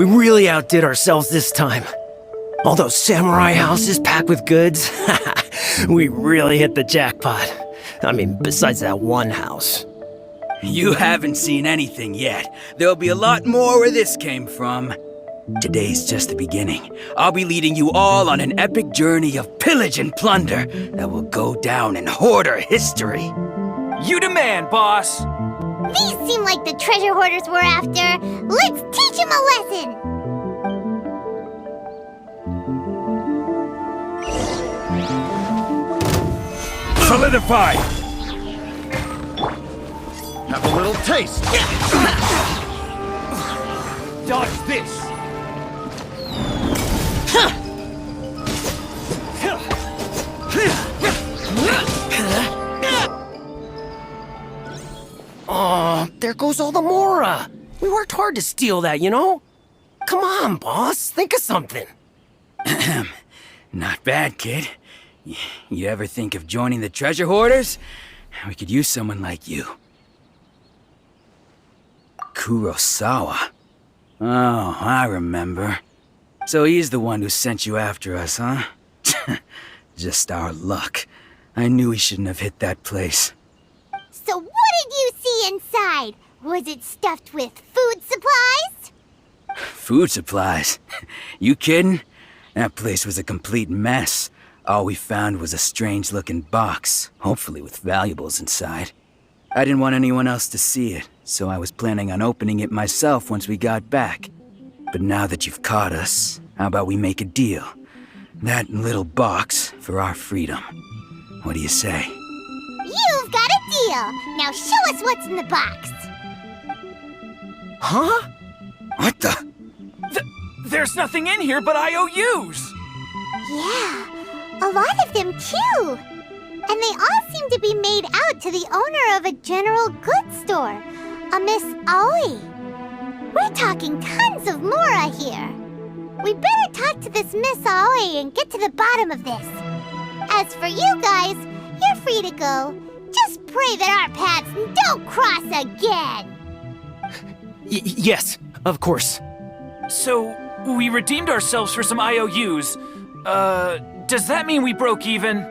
We really outdid ourselves this time. All those samurai houses packed with goods, we really hit the jackpot. I mean, besides that one house. You haven't seen anything yet. There'll be a lot more where this came from. Today's just the beginning. I'll be leading you all on an epic journey of pillage and plunder that will go down in hoarder history. You demand, boss! These seem like the treasure hoarders we're after. Let's teach them a lesson! Solidify! Have a little taste! Dodge this! Oh, there goes all the Mora. We worked hard to steal that, you know? Come on, boss. Think of something. Not bad, kid. You ever think of joining the treasure hoarders? We could use someone like you. Kurosawa. Oh, I remember. So he's the one who sent you after us, huh? Just our luck. I knew he shouldn't have hit that place. So what did you see inside? Was it stuffed with food supplies? Food supplies? You kidding? That place was a complete mess. All we found was a strange-looking box, hopefully with valuables inside. I didn't want anyone else to see it, so I was planning on opening it myself once we got back. But now that you've caught us, how about we make a deal? That little box for our freedom. What do you say? You've got a deal! Now show us what's in the box! Huh? What the? There's nothing in here but IOUs! Yeah, a lot of them too! And they all seem to be made out to the owner of a general goods store, a Miss Aoi. We're talking tons of Mora here. We better talk to this Miss Aoi and get to the bottom of this. As for you guys, you're free to go. Just pray that our paths don't cross again! Yes, of course. So, we redeemed ourselves for some IOUs. Does that mean we broke even?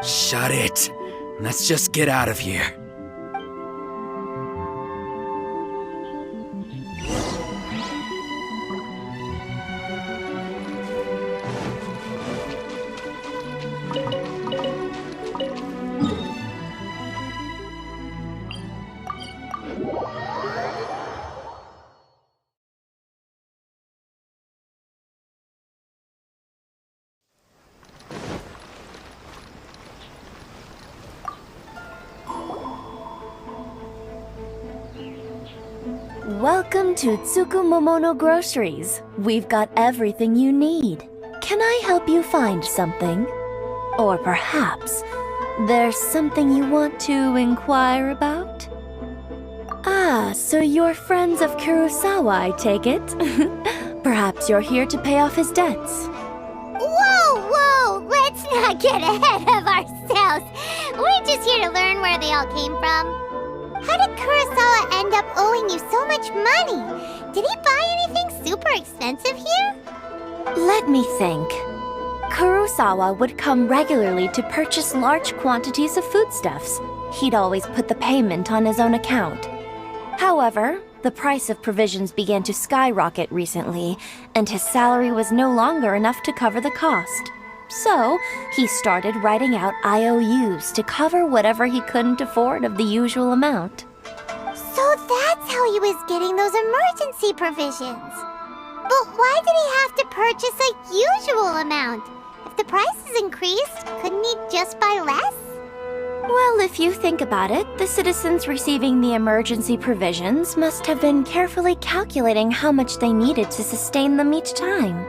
Shut it. Let's just get out of here. Welcome to Tsukumomono Groceries. We've got everything you need. Can I help you find something? Or perhaps there's something you want to inquire about? Ah, so you're friends of Kurosawa, I take it? Perhaps you're here to pay off his debts. Whoa! Let's not get ahead of ourselves. We're just here to learn where they all came from. How did Kurosawa end up owing you so much money? Did he buy anything super expensive here? Let me think. Kurosawa would come regularly to purchase large quantities of foodstuffs. He'd always put the payment on his own account. However, the price of provisions began to skyrocket recently, and his salary was no longer enough to cover the cost. So, he started writing out IOUs to cover whatever he couldn't afford of the usual amount. So that's how he was getting those emergency provisions. But why did he have to purchase a usual amount? If the prices increased, couldn't he just buy less? Well, if you think about it, the citizens receiving the emergency provisions must have been carefully calculating how much they needed to sustain them each time.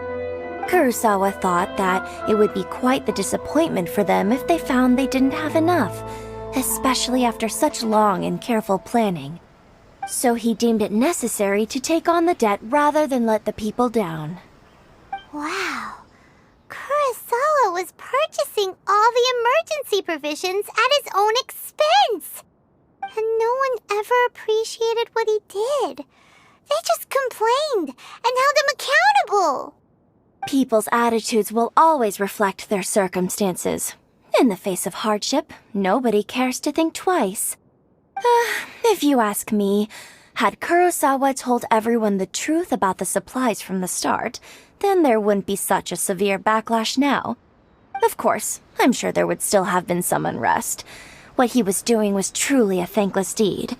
Kurosawa thought that it would be quite the disappointment for them if they found they didn't have enough, especially after such long and careful planning. So he deemed it necessary to take on the debt rather than let the people down. Wow. Kurosawa was purchasing all the emergency provisions at his own expense. And no one ever appreciated what he did. They just complained and held him accountable. People's attitudes will always reflect their circumstances. In the face of hardship, nobody cares to think twice. If you ask me, had Kurosawa told everyone the truth about the supplies from the start, then there wouldn't be such a severe backlash now. Of course, I'm sure there would still have been some unrest. What he was doing was truly a thankless deed.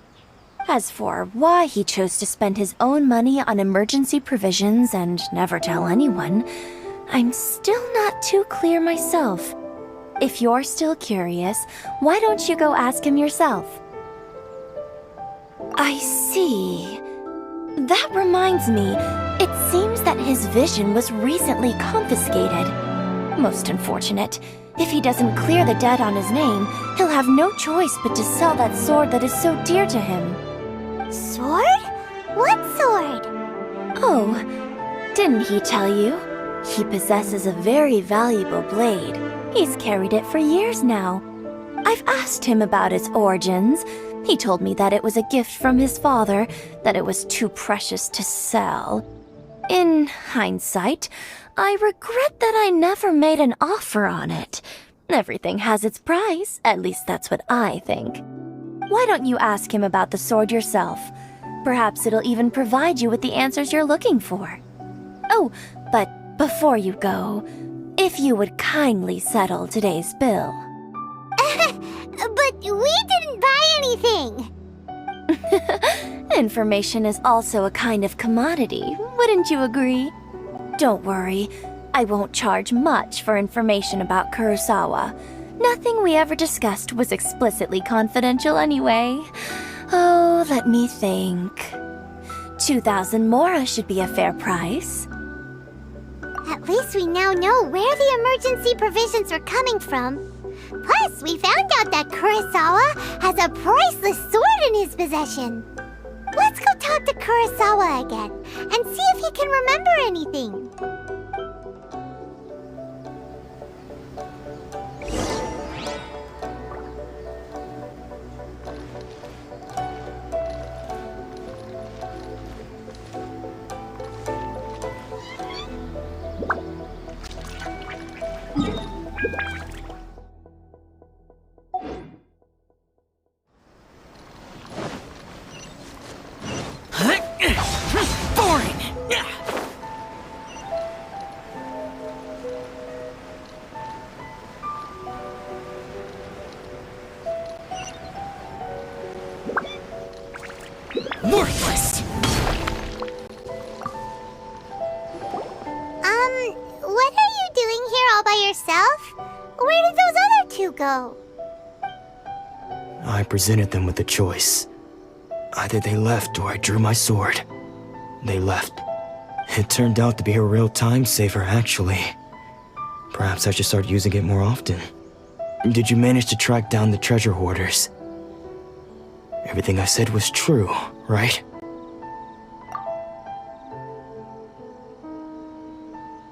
As for why he chose to spend his own money on emergency provisions and never tell anyone, I'm still not too clear myself. If you're still curious, why don't you go ask him yourself? I see. That reminds me, it seems that his vision was recently confiscated. Most unfortunate. If he doesn't clear the debt on his name, he'll have no choice but to sell that sword that is so dear to him. Sword? What sword? Oh, didn't he tell you? He possesses a very valuable blade. He's carried it for years now. I've asked him about its origins. He told me that it was a gift from his father, that it was too precious to sell. In hindsight, I regret that I never made an offer on it. Everything has its price, at least that's what I think. Why don't you ask him about the sword yourself? Perhaps it'll even provide you with the answers you're looking for. Oh, but before you go, if you would kindly settle today's bill. But we didn't buy anything. Information is also a kind of commodity, wouldn't you agree? Don't worry, I won't charge much for information about Kurosawa. Nothing we ever discussed was explicitly confidential anyway. Oh, let me think. 2,000 mora should be a fair price. At least we now know where the emergency provisions are coming from. Plus, we found out that Kurosawa has a priceless sword in his possession. Let's go talk to Kurosawa again and see if he can remember anything. Boring! Worthless! What are you doing here all by yourself? Where did those other two go? I presented them with a choice. Either they left or I drew my sword. They left. It turned out to be a real time saver, actually. Perhaps I should start using it more often. Did you manage to track down the treasure hoarders? Everything I said was true, right?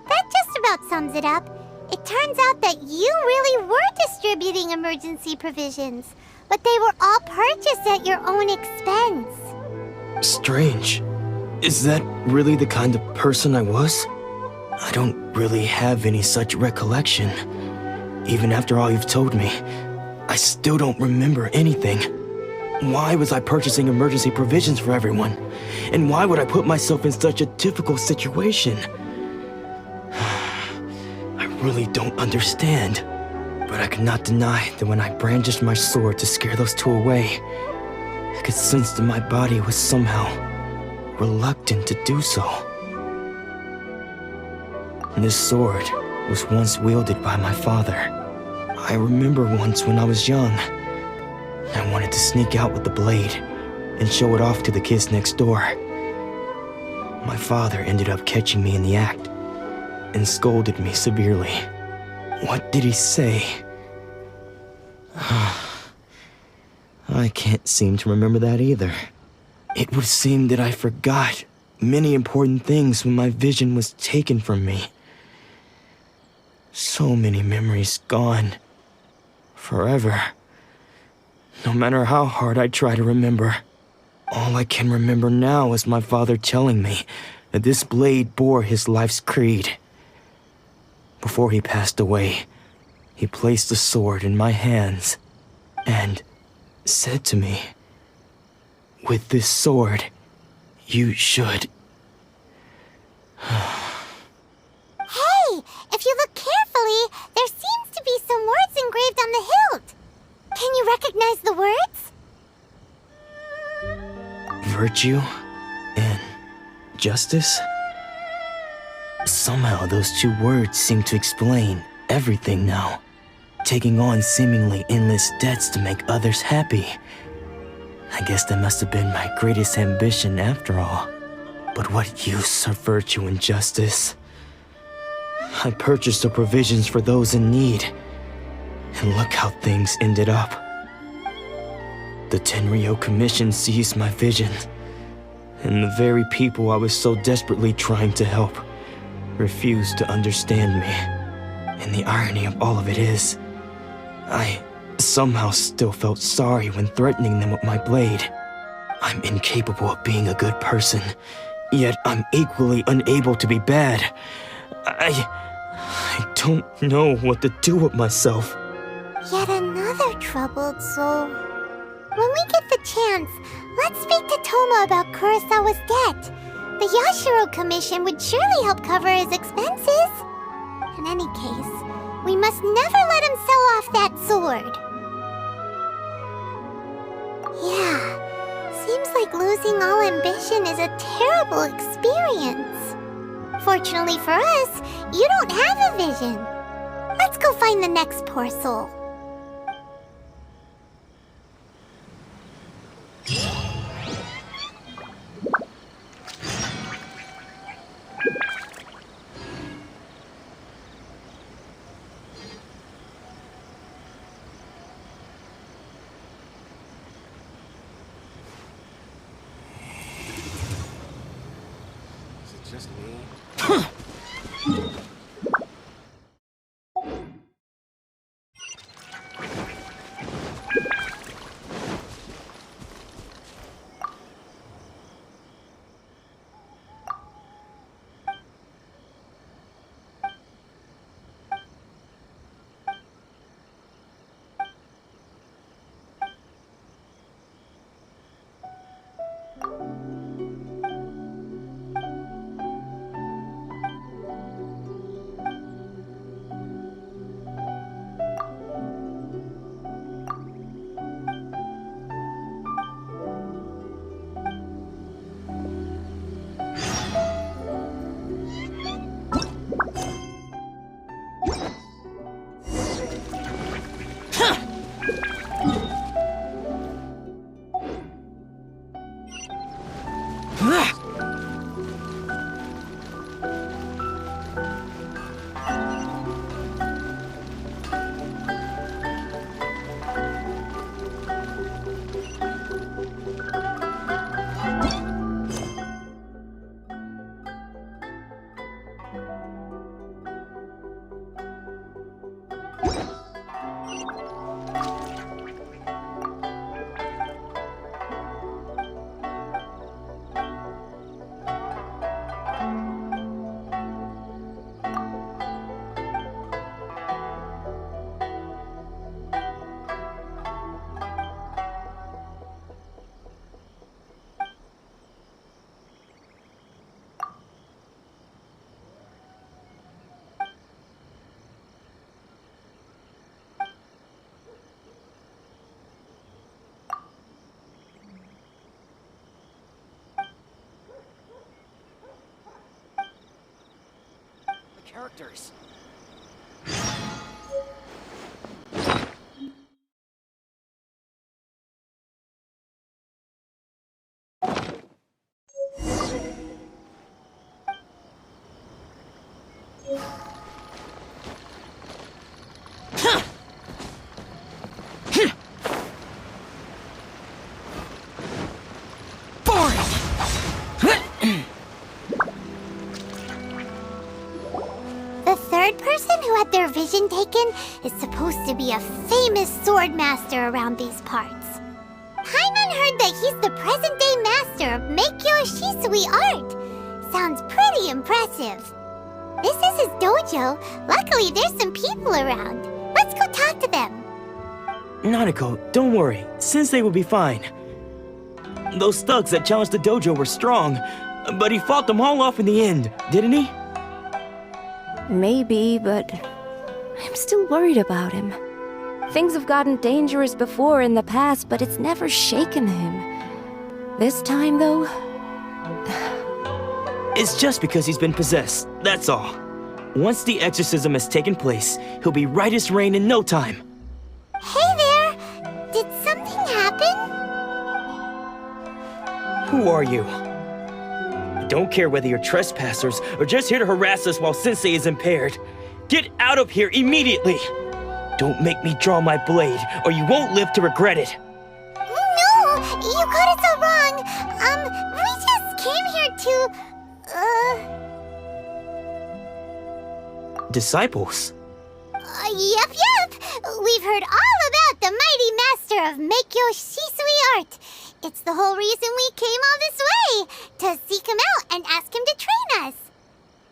That just about sums it up. It turns out that you really were distributing emergency provisions, but they were all purchased at your own expense. Strange. Is that really the kind of person I was? I don't really have any such recollection. Even after all you've told me, I still don't remember anything. Why was I purchasing emergency provisions for everyone? And why would I put myself in such a difficult situation? I really don't understand. But I cannot deny that when I brandished my sword to scare those two away, I could sense that my body was somehow reluctant to do so. This sword was once wielded by my father. I remember once when I was young, I wanted to sneak out with the blade and show it off to the kids next door. My father ended up catching me in the act and scolded me severely. What did he say? I can't seem to remember that either. It would seem that I forgot many important things when my vision was taken from me. So many memories gone. Forever. No matter how hard I try to remember, All I can remember now is my father telling me that this blade bore his life's creed. Before he passed away, he placed the sword in my hands and said to me, "With this sword, you should..." Hey, if you look carefully, there seems to be some words engraved on the hilt. Can you recognize the words? Virtue and justice? Somehow those two words seem to explain everything now. Taking on seemingly endless debts to make others happy. I guess that must have been my greatest ambition after all. But what use are virtue and justice? I purchased the provisions for those in need, and look how things ended up. The Tenryo Commission seized my vision, and the very people I was so desperately trying to help refused to understand me. And the irony of all of it is, I somehow still felt sorry when threatening them with my blade. I'm incapable of being a good person, yet I'm equally unable to be bad. I don't know what to do with myself. Yet another troubled soul. When we get the chance, let's speak to Toma about Kurosawa's debt. The Yashiro Commission would surely help cover his expenses. In any case, we must never let him sell off that sword. Yeah, seems like losing all ambition is a terrible experience. Fortunately for us, you don't have a vision. Let's go find the next poor soul. Just me. Characters. Their vision taken is supposed to be a famous sword master around these parts. Paimon heard that he's the present-day master of Meikyo Shisui art. Sounds pretty impressive. This is his dojo. Luckily, there's some people around. Let's go talk to them. Nanako, don't worry. Sensei will be fine. Those thugs that challenged the dojo were strong, but he fought them all off in the end, didn't he? Maybe, but I'm still worried about him. Things have gotten dangerous before in the past, but it's never shaken him. This time, though... It's just because he's been possessed, that's all. Once the exorcism has taken place, he'll be right as rain in no time. Hey there! Did something happen? Who are you? I don't care whether you're trespassers or just here to harass us while Sensei is impaired. Get out of here immediately! Don't make me draw my blade, or you won't live to regret it. No! You got it so wrong! We just came here to... Disciples? Yep. We've heard all about the mighty master of Meikyo Shisui art. It's the whole reason we came all this way, to seek him out and ask him to train us.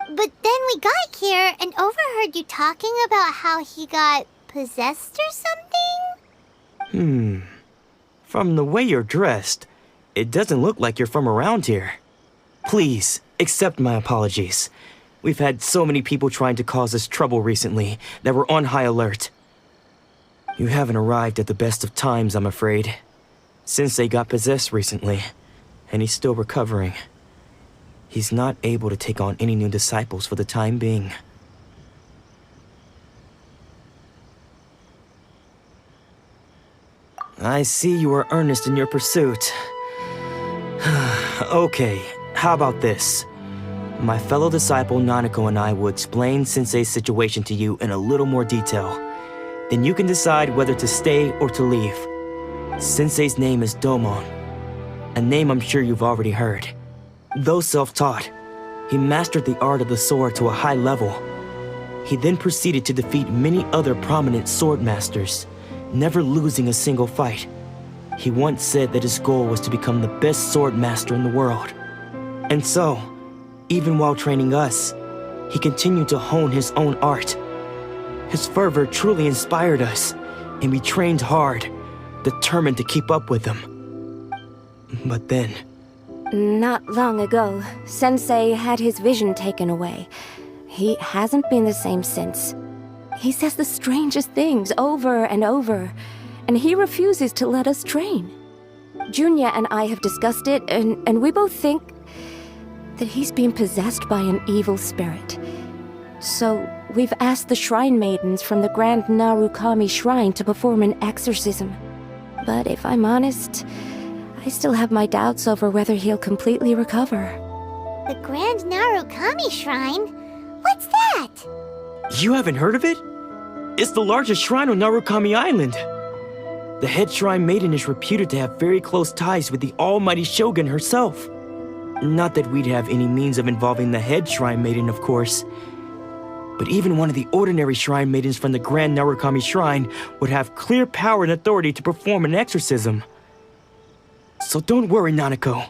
But then we got here and overheard you talking about how he got possessed or something? From the way you're dressed, it doesn't look like you're from around here. Please, accept my apologies. We've had so many people trying to cause us trouble recently that we're on high alert. You haven't arrived at the best of times, I'm afraid. Sensei got possessed recently, and he's still recovering. He's not able to take on any new disciples for the time being. I see you are earnest in your pursuit. Okay, how about this? My fellow disciple Nanako and I will explain Sensei's situation to you in a little more detail. Then you can decide whether to stay or to leave. Sensei's name is Domon, a name I'm sure you've already heard. Though self-taught, he mastered the art of the sword to a high level. He then proceeded to defeat many other prominent sword masters, never losing a single fight. He once said that his goal was to become the best sword master in the world. And so, even while training us, he continued to hone his own art. His fervor truly inspired us, and we trained hard, determined to keep up with him. But then... Not long ago, Sensei had his vision taken away. He hasn't been the same since. He says the strangest things over and over, and he refuses to let us train. Junya and I have discussed it, and we both think that he's been possessed by an evil spirit. So we've asked the shrine maidens from the Grand Narukami Shrine to perform an exorcism. But if I'm honest, I still have my doubts over whether he'll completely recover. The Grand Narukami Shrine? What's that? You haven't heard of it? It's the largest shrine on Narukami Island. The head shrine maiden is reputed to have very close ties with the almighty Shogun herself. Not that we'd have any means of involving the head shrine maiden, of course. But even one of the ordinary shrine maidens from the Grand Narukami Shrine would have clear power and authority to perform an exorcism. So don't worry, Nanako.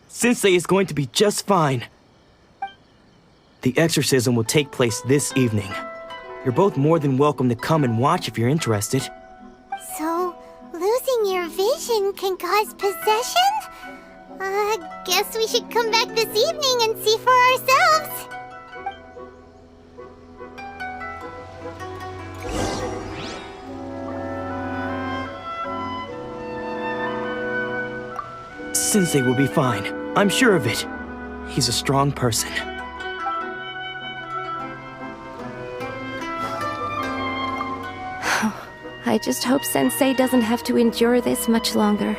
Sensei is going to be just fine. The exorcism will take place this evening. You're both more than welcome to come and watch if you're interested. So, losing your vision can cause possession? Guess we should come back this evening and see for ourselves. Sensei will be fine. I'm sure of it. He's a strong person. I just hope Sensei doesn't have to endure this much longer.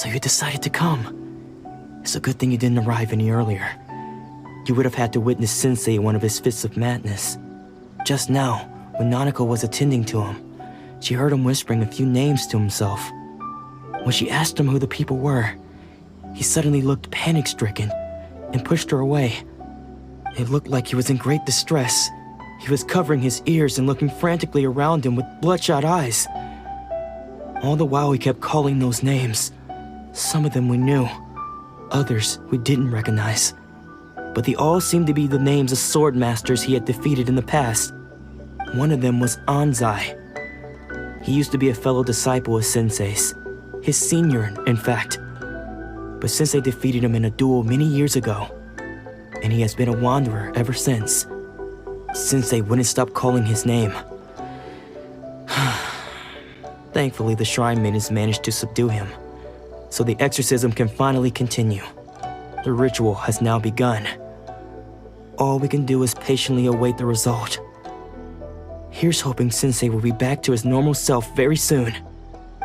So you decided to come. It's a good thing you didn't arrive any earlier. You would have had to witness Sensei in one of his fits of madness. Just now, when Nanako was attending to him, she heard him whispering a few names to himself. When she asked him who the people were, he suddenly looked panic-stricken and pushed her away. It looked like he was in great distress. He was covering his ears and looking frantically around him with bloodshot eyes. All the while he kept calling those names. Some of them we knew, others we didn't recognize. But they all seemed to be the names of sword masters he had defeated in the past. One of them was Anzai. He used to be a fellow disciple of Sensei's, his senior, in fact. But Sensei defeated him in a duel many years ago, and he has been a wanderer ever since. Sensei wouldn't stop calling his name. Thankfully, the shrine maidens managed to subdue him, so the exorcism can finally continue. The ritual has now begun. All we can do is patiently await the result. Here's hoping Sensei will be back to his normal self very soon.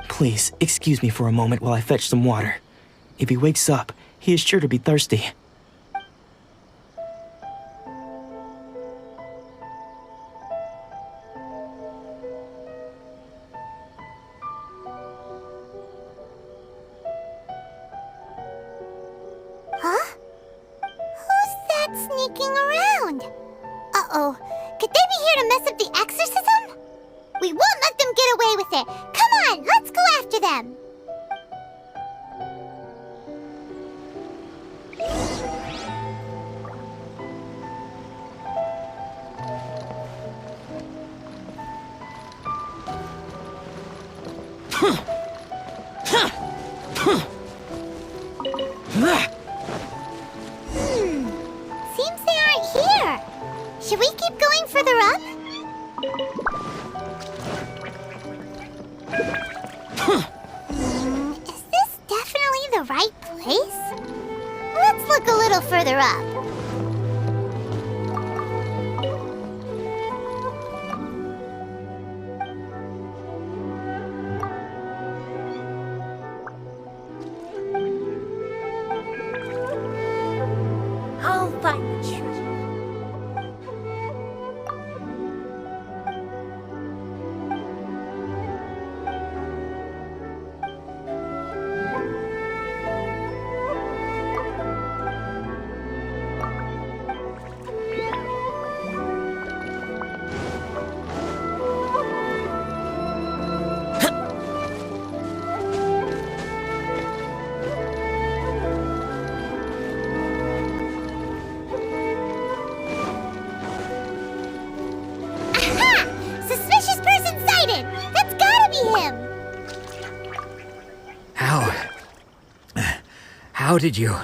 Please, excuse me for a moment while I fetch some water. If he wakes up, he is sure to be thirsty. Huh? Who's that sneaking around? Uh-oh. Could they be here to mess up the exorcism? We won't let them get away with it. Come on, let's go after them. Seems they aren't here. Should we keep going further up? Is this definitely the right place? Let's look a little further up. I'll find the treasure. Aha! Suspicious person sighted! That's gotta be him! How did you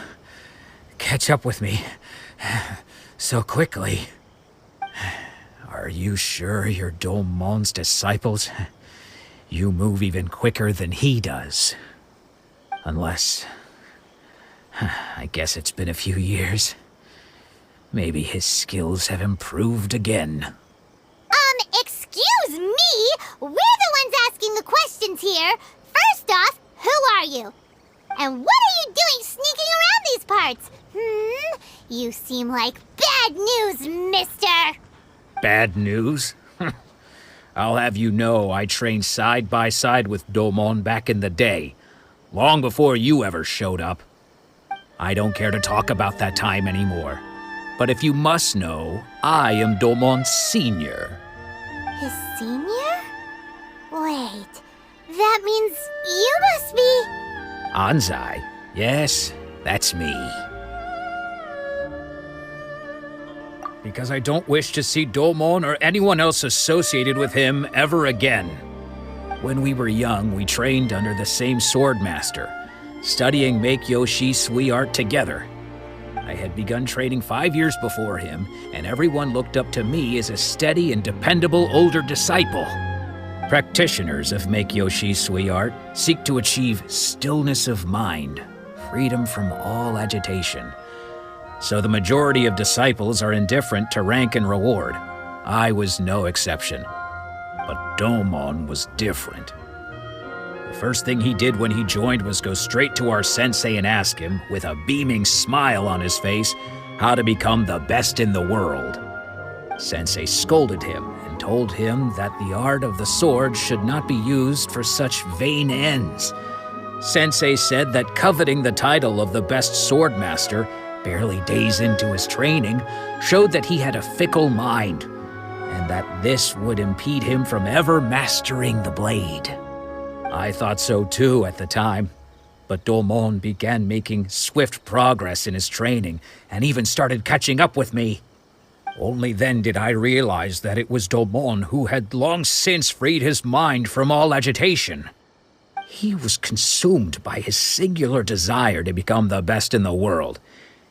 catch up with me so quickly? Are you sure you're Domon's disciples? You move even quicker than he does. Unless... I guess it's been a few years. Maybe his skills have improved again. Excuse me? We're the ones asking the questions here. First off, who are you? And what are you doing sneaking around these parts? You seem like bad news, mister. Bad news? I'll have you know I trained side by side with Domon back in the day, long before you ever showed up. I don't care to talk about that time anymore. But if you must know, I am Domon's senior. His senior? Wait, that means you must be... Anzai? Yes, that's me. Because I don't wish to see Domon or anyone else associated with him ever again. When we were young, we trained under the same sword master, studying Make-Yoshi Sui art together. I had begun training 5 years before him, and everyone looked up to me as a steady and dependable older disciple. Practitioners of Make-Yoshi Sui art seek to achieve stillness of mind, freedom from all agitation. So the majority of disciples are indifferent to rank and reward. I was no exception. But Domon was different. The first thing he did when he joined was go straight to our sensei and ask him, with a beaming smile on his face, how to become the best in the world. Sensei scolded him and told him that the art of the sword should not be used for such vain ends. Sensei said that coveting the title of the best swordmaster, barely days into his training, showed that he had a fickle mind, and that this would impede him from ever mastering the blade. I thought so too at the time, but Domon began making swift progress in his training and even started catching up with me. Only then did I realize that it was Domon who had long since freed his mind from all agitation. He was consumed by his singular desire to become the best in the world.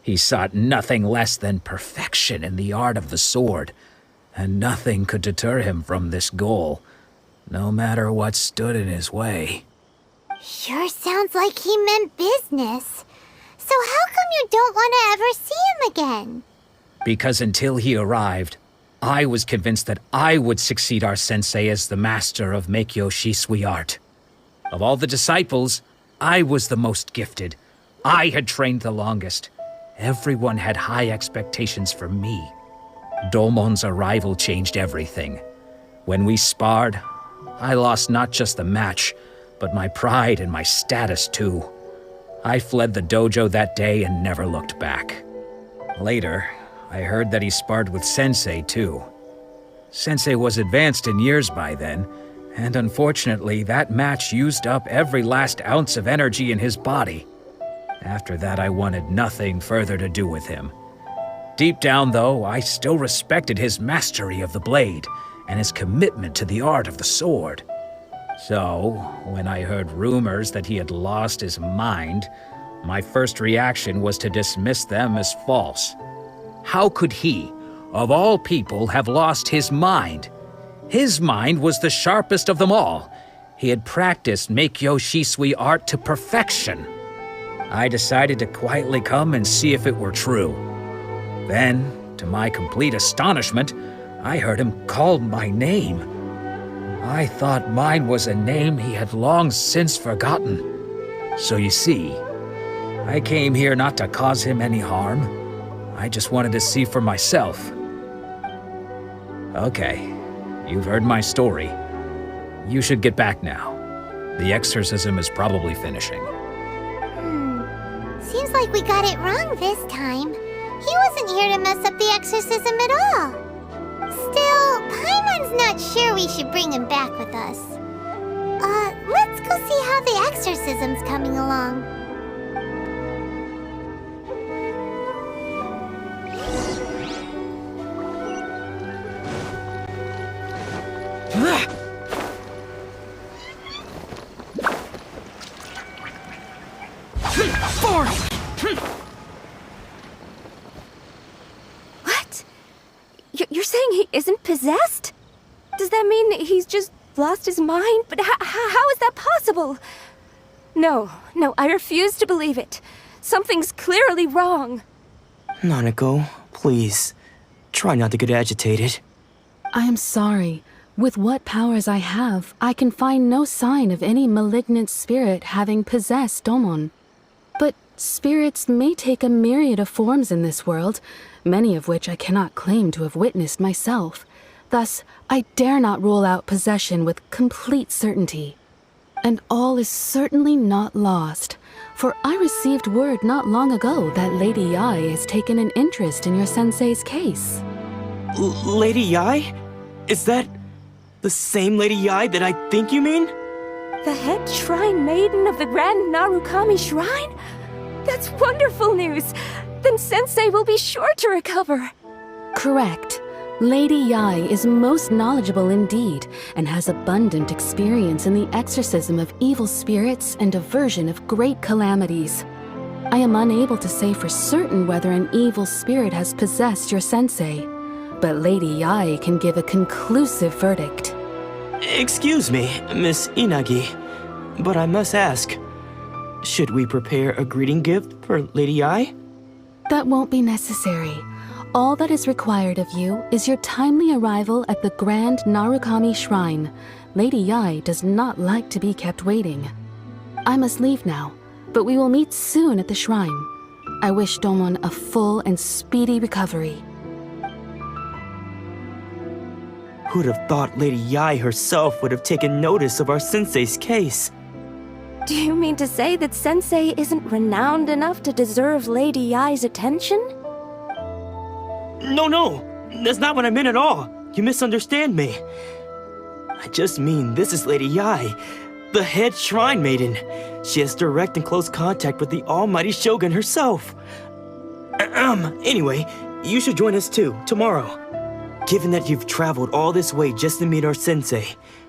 He sought nothing less than perfection in the art of the sword, and nothing could deter him from this goal, no matter what stood in his way. Sure sounds like he meant business. So how come you don't want to ever see him again? Because until he arrived, I was convinced that I would succeed our sensei as the master of Meikyo Shisui art. Of all the disciples, I was the most gifted. I had trained the longest. Everyone had high expectations for me. Domon's arrival changed everything. When we sparred, I lost not just the match, but my pride and my status too. I fled the dojo that day and never looked back. Later, I heard that he sparred with Sensei too. Sensei was advanced in years by then, and unfortunately that match used up every last ounce of energy in his body. After that, I wanted nothing further to do with him. Deep down, though, I still respected his mastery of the blade and his commitment to the art of the sword. So, when I heard rumors that he had lost his mind, my first reaction was to dismiss them as false. How could he, of all people, have lost his mind? His mind was the sharpest of them all. He had practiced Meikyo Shisui art to perfection. I decided to quietly come and see if it were true. Then, to my complete astonishment, I heard him call my name. I thought mine was a name he had long since forgotten. So you see, I came here not to cause him any harm. I just wanted to see for myself. Okay, you've heard my story. You should get back now. The exorcism is probably finishing. Seems like we got it wrong this time. He wasn't here to mess up the exorcism at all. Still, Paimon's not sure we should bring him back with us. Let's go see how the exorcism's coming along. What? You're saying he isn't possessed? Does that mean he's just lost his mind? But how is that possible? No, I refuse to believe it. Something's clearly wrong. Nanako, please. Try not to get agitated. I am sorry. With what powers I have, I can find no sign of any malignant spirit having possessed Domon. But spirits may take a myriad of forms in this world, many of which I cannot claim to have witnessed myself. Thus, I dare not rule out possession with complete certainty. And all is certainly not lost, for I received word not long ago that Lady Yai has taken an interest in your sensei's case. Lady Yai? Is that the same Lady Yai that I think you mean? The head shrine maiden of the Grand Narukami Shrine? That's wonderful news! Then Sensei will be sure to recover. Correct. Lady Yai is most knowledgeable indeed, and has abundant experience in the exorcism of evil spirits and aversion of great calamities. I am unable to say for certain whether an evil spirit has possessed your sensei, but Lady Yai can give a conclusive verdict. Excuse me, Miss Inagi, but I must ask, should we prepare a greeting gift for Lady Yai? That won't be necessary. All that is required of you is your timely arrival at the Grand Narukami Shrine. Lady Yai does not like to be kept waiting. I must leave now, but we will meet soon at the shrine. I wish Domon a full and speedy recovery. Who'd have thought Lady Yai herself would have taken notice of our sensei's case? Do you mean to say that Sensei isn't renowned enough to deserve Lady Yai's attention? No, that's not what I meant at all. You misunderstand me. I just mean this is Lady Yai, the head shrine maiden. She has direct and close contact with the almighty Shogun herself. Anyway, you should join us too, tomorrow. Given that you've traveled all this way just to meet our sensei,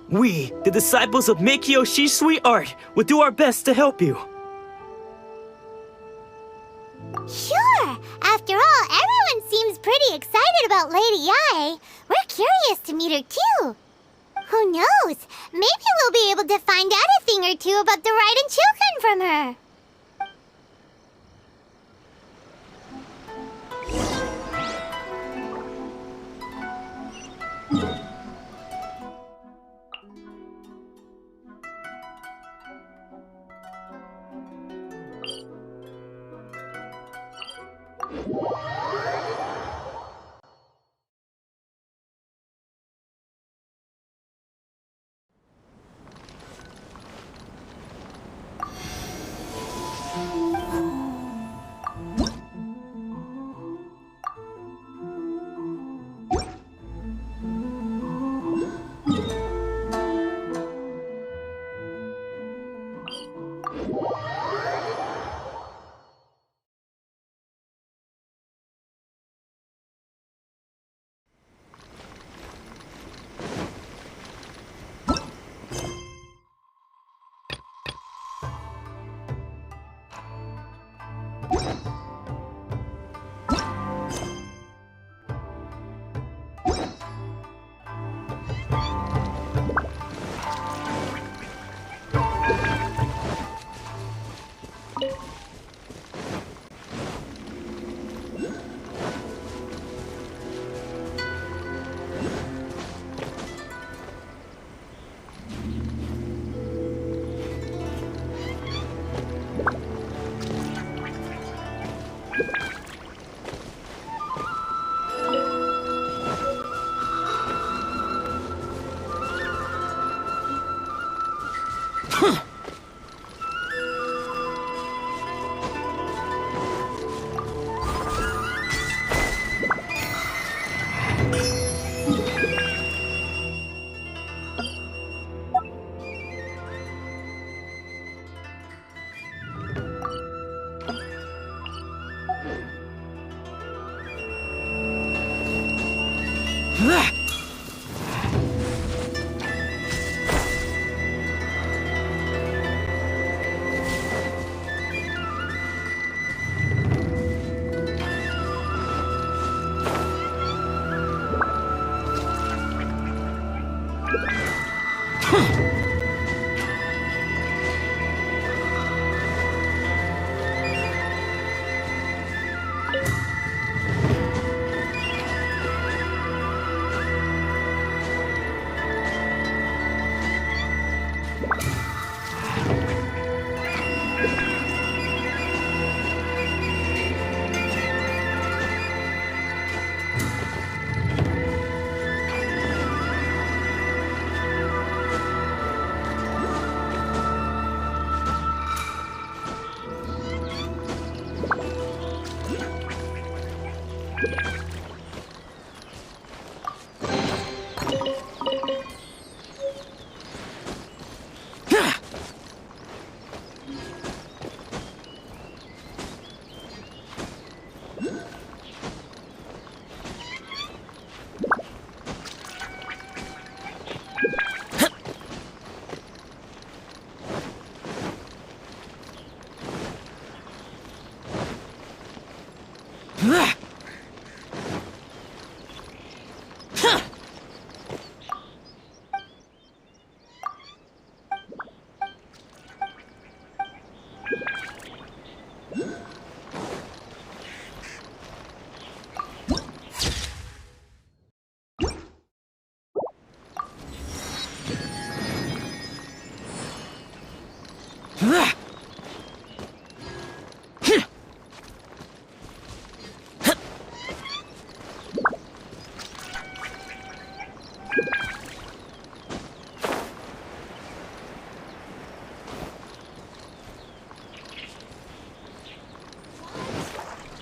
we, the disciples of Meikyo Shisui Art, will do our best to help you. Sure! After all, everyone seems pretty excited about Lady Yai. We're curious to meet her too. Who knows? Maybe we'll be able to find out a thing or two about the Raiden children from her.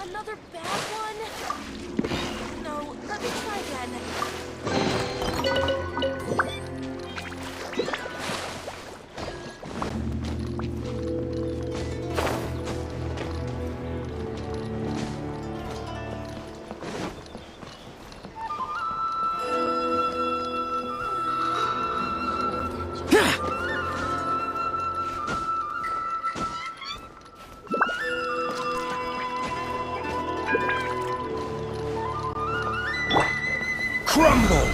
Another bad one? No, let me try again. Crumble!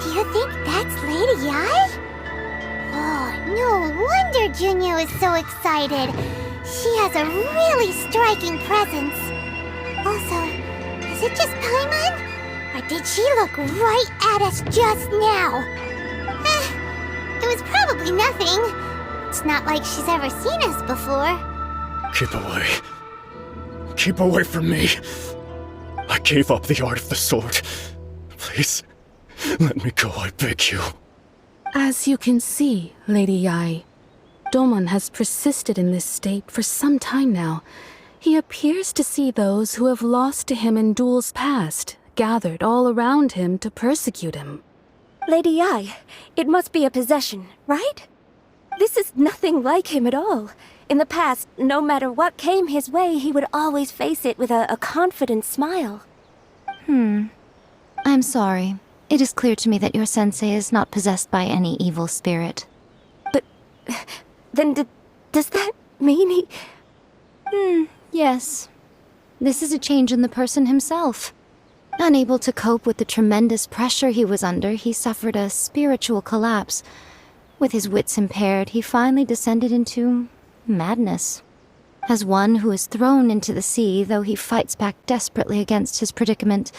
Do you think that's Lady Ai? Oh, no wonder Junya is so excited. She has a really striking presence. Also, is it just Paimon? Or did she look right at us just now? It was probably nothing. It's not like she's ever seen us before. Keep away. Keep away from me. I gave up the art of the sword. Please, let me go, I beg you. As you can see, Lady Yai, Domon has persisted in this state for some time now. He appears to see those who have lost to him in duels past, gathered all around him to persecute him. Lady Yai, it must be a possession, right? This is nothing like him at all. In the past, no matter what came his way, he would always face it with a confident smile. I'm sorry. It is clear to me that your sensei is not possessed by any evil spirit. But then does that mean he... Yes. This is a change in the person himself. Unable to cope with the tremendous pressure he was under, he suffered a spiritual collapse. With his wits impaired, he finally descended into madness. As one who is thrown into the sea, though he fights back desperately against his predicament,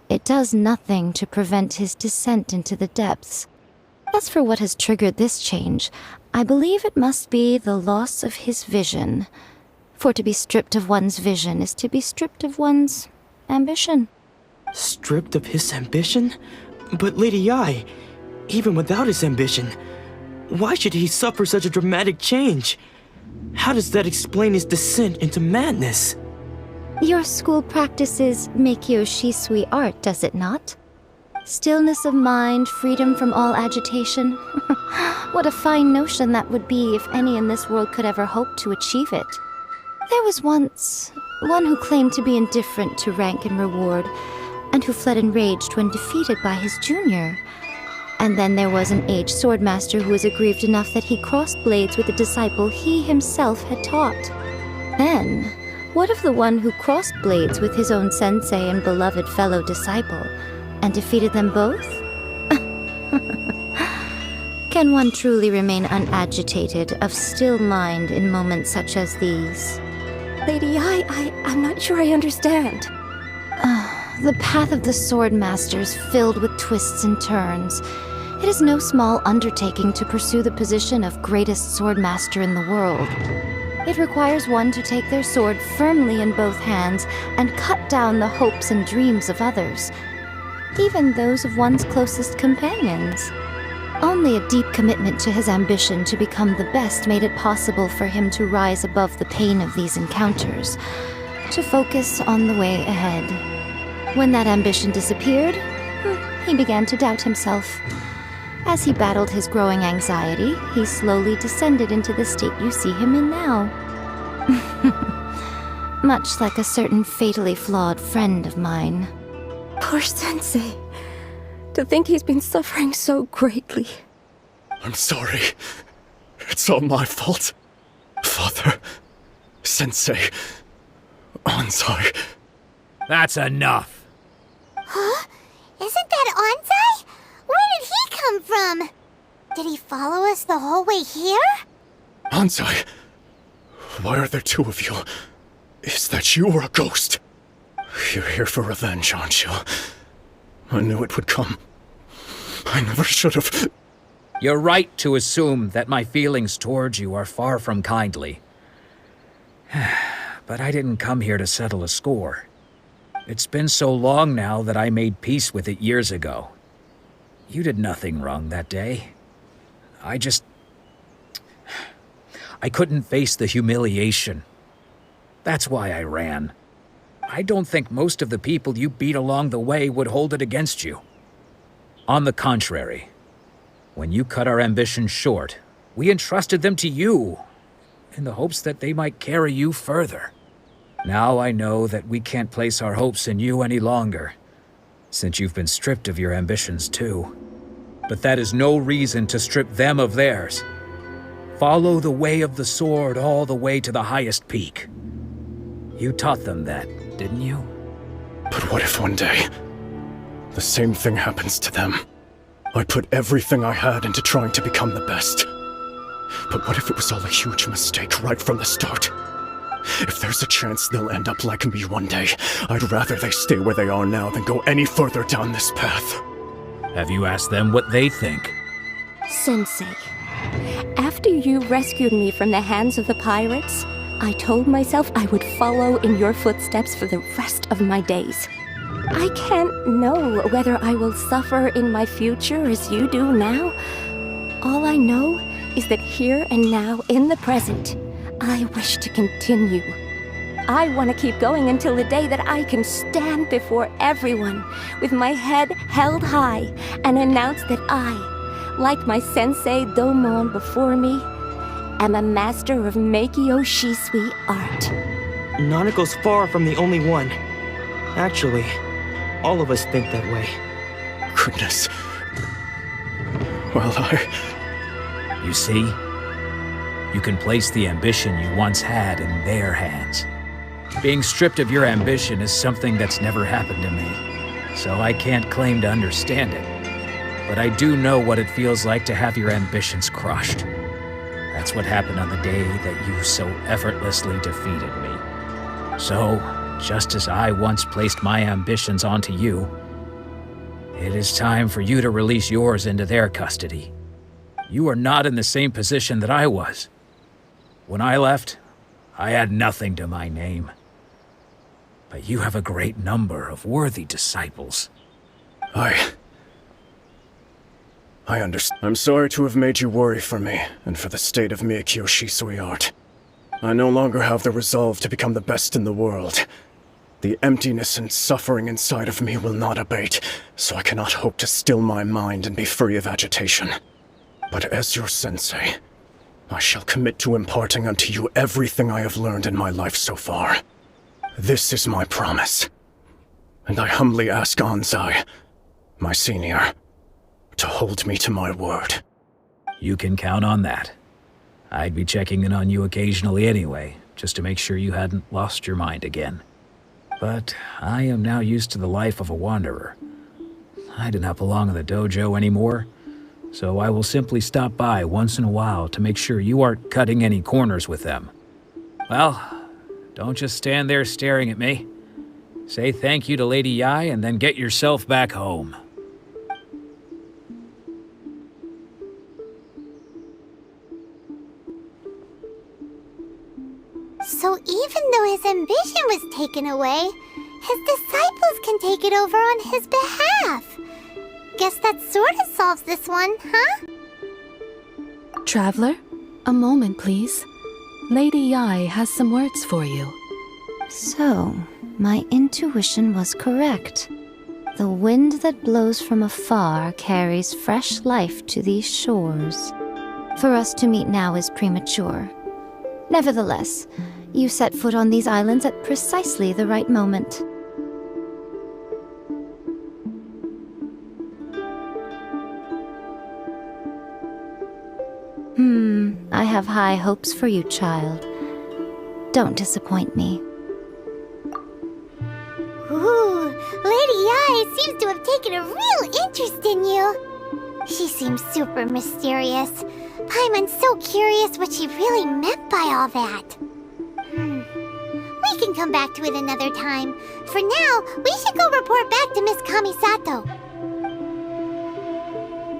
it does nothing to prevent his descent into the depths. As for what has triggered this change, I believe it must be the loss of his vision. For to be stripped of one's vision is to be stripped of one's ambition. Stripped of his ambition? But Lady Yai, even without his ambition, why should he suffer such a dramatic change? How does that explain his descent into madness? Your school practices Meikyo Shisui art, does it not? Stillness of mind, freedom from all agitation. What a fine notion that would be if any in this world could ever hope to achieve it. There was once one who claimed to be indifferent to rank and reward, and who fled enraged when defeated by his junior. And then there was an aged swordmaster who was aggrieved enough that he crossed blades with a disciple he himself had taught. Then, what of the one who crossed blades with his own sensei and beloved fellow disciple, and defeated them both? Can one truly remain unagitated, of still mind in moments such as these? Lady Ai, I'm not sure I understand. The path of the Swordmaster is filled with twists and turns. It is no small undertaking to pursue the position of greatest Swordmaster in the world. It requires one to take their sword firmly in both hands and cut down the hopes and dreams of others, even those of one's closest companions. Only a deep commitment to his ambition to become the best made it possible for him to rise above the pain of these encounters, to focus on the way ahead. When that ambition disappeared, he began to doubt himself. As he battled his growing anxiety, he slowly descended into the state you see him in now. Much like a certain fatally flawed friend of mine. Poor Sensei. To think he's been suffering so greatly. I'm sorry. It's all my fault. Father, Sensei, Anzai. That's enough. Huh? Isn't that Anzai? Where did he come from? Did he follow us the whole way here? Anzai, why are there two of you? Is that you or a ghost? You're here for revenge, aren't you? I knew it would come. I never should have... You're right to assume that my feelings towards you are far from kindly. But I didn't come here to settle a score. It's been so long now that I made peace with it years ago. You did nothing wrong that day. I couldn't face the humiliation. That's why I ran. I don't think most of the people you beat along the way would hold it against you. On the contrary, when you cut our ambitions short, we entrusted them to you, in the hopes that they might carry you further. Now I know that we can't place our hopes in you any longer, since you've been stripped of your ambitions too. But that is no reason to strip them of theirs. Follow the way of the sword all the way to the highest peak. You taught them that, didn't you? But what if one day, the same thing happens to them? I put everything I had into trying to become the best. But what if it was all a huge mistake right from the start? If there's a chance they'll end up like me one day, I'd rather they stay where they are now than go any further down this path. Have you asked them what they think? Sensei, after you rescued me from the hands of the pirates, I told myself I would follow in your footsteps for the rest of my days. I can't know whether I will suffer in my future as you do now. All I know is that here and now, in the present, I wish to continue. I want to keep going until the day that I can stand before everyone with my head held high and announce that I, like my sensei Domon before me, am a master of Meikyo Shisui art. Nanako's far from the only one. Actually, all of us think that way. Goodness. Well, You see? You can place the ambition you once had in their hands. Being stripped of your ambition is something that's never happened to me, so I can't claim to understand it. But I do know what it feels like to have your ambitions crushed. That's what happened on the day that you so effortlessly defeated me. So, just as I once placed my ambitions onto you, it is time for you to release yours into their custody. You are not in the same position that I was. When I left, I had nothing to my name. But you have a great number of worthy disciples. I understand. I'm sorry to have made you worry for me, and for the state of Meikyo Shisui art. I no longer have the resolve to become the best in the world. The emptiness and suffering inside of me will not abate, so I cannot hope to still my mind and be free of agitation. But as your sensei, I shall commit to imparting unto you everything I have learned in my life so far. This is my promise. And I humbly ask Anzai, my senior, to hold me to my word. You can count on that. I'd be checking in on you occasionally anyway, just to make sure you hadn't lost your mind again. But I am now used to the life of a wanderer. I do not belong in the dojo anymore, so I will simply stop by once in a while to make sure you aren't cutting any corners with them. Well, don't just stand there staring at me. Say thank you to Lady Yai and then get yourself back home. So even though his ambition was taken away, his disciples can take it over on his behalf. Guess that sort of solves this one, huh? Traveler, a moment, please. Lady Yai has some words for you. So, my intuition was correct. The wind that blows from afar carries fresh life to these shores. For us to meet now is premature. Nevertheless, you set foot on these islands at precisely the right moment. I have high hopes for you, child. Don't disappoint me. Ooh, Lady Ai seems to have taken a real interest in you. She seems super mysterious. Paimon's so curious what she really meant by all that. We can come back to it another time. For now, we should go report back to Miss Kamisato.